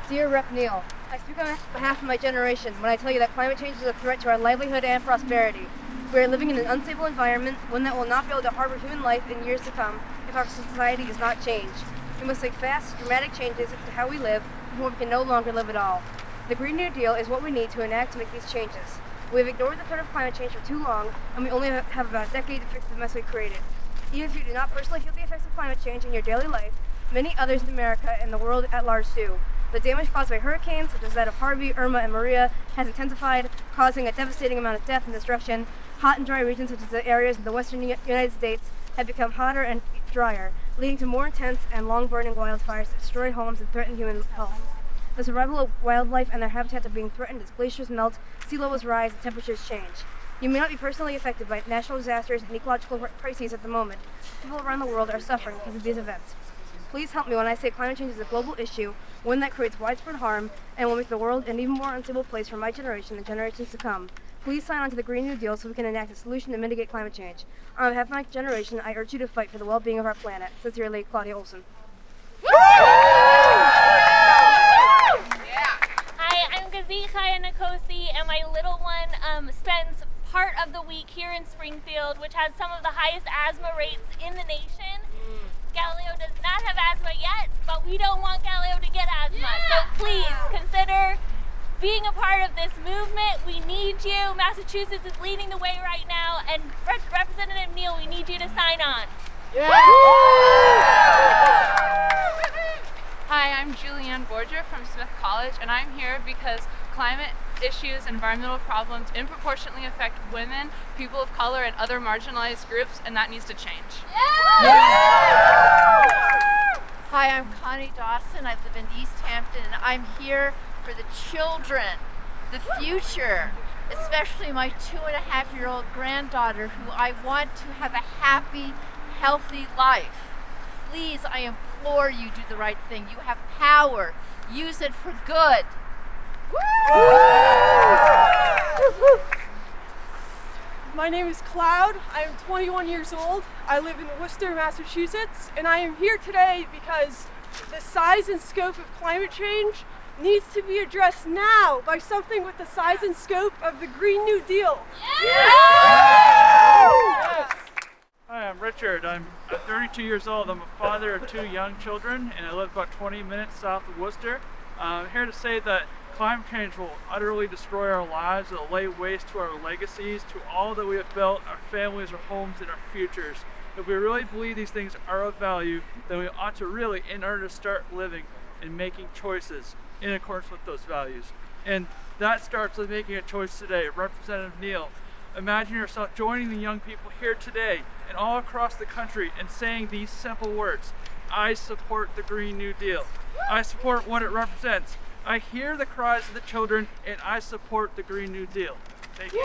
Dear Rep. Neal, I speak on behalf of my generation when I tell you that climate change is a threat to our livelihood and prosperity. We are living in an unstable environment, one that will not be able to harbor human life in years to come if our society does not change. We must make fast, dramatic changes to how we live before we can no longer live at all. The Green New Deal is what we need to enact to make these changes. We have ignored the threat of climate change for too long, and we only have about a decade to fix the mess we created. Even if you do not personally feel the effects of climate change in your daily life, many others in America and the world at large do. The damage caused by hurricanes, such as that of Harvey, Irma, and Maria, has intensified, causing a devastating amount of death and destruction. Hot and dry regions, such as the areas in the western United States, have become hotter and drier, leading to more intense and long-burning wildfires that destroy homes and threaten human health. The survival of wildlife and their habitats are being threatened as glaciers melt, sea levels rise, and temperatures change. You may not be personally affected by natural disasters and ecological crises at the moment. People around the world are suffering because of these events. Please help me when I say climate change is a global issue, one that creates widespread harm and will make the world an even more unstable place for my generation and generations to come. Please sign on to the Green New Deal so we can enact a solution to mitigate climate change. On behalf of my generation, I urge you to fight for the well-being of our planet. Sincerely, Claudia Olson. Hi, I'm Nekosi, and my little one spends part of the week here in Springfield, which has some of the highest asthma rates in the nation. Galileo does not have asthma yet, but we don't want Galileo to get asthma. So please consider being a part of this movement. We need you. Massachusetts is leading the way right now, and Representative Neal, we need you to sign on. Hi, I'm Julianne Bordra from Smith College, and I'm here because climate issues, environmental problems disproportionately affect women, people of color, and other marginalized groups, and that needs to change. Hi, I'm Connie Dawson. I live in Easthampton, and I'm here for the children, the future, especially my 2.5-year-old granddaughter, who I want to have a happy, healthy life. Please, I implore you, do the right thing. You have power. Use it for good. My name is Cloud. I am 21 years old. I live in Worcester, Massachusetts, and I am here today because the size and scope of climate change needs to be addressed now by something with the size and scope of the Green New Deal. Hi, I'm Richard. I'm 32 years old. I'm a father of 2 young children, and I live about 20 minutes south of Worcester. I'm here to say that climate change will utterly destroy our lives. It'll lay waste to our legacies, to all that we have built, our families, our homes, and our futures. If we really believe these things are of value, then we ought to really, in order to start living and making choices in accordance with those values. And that starts with making a choice today. Representative Neal, imagine yourself joining the young people here today and all across the country and saying these simple words: I support the Green New Deal. I support what it represents. I hear the cries of the children, and I support the Green New Deal. Thank you.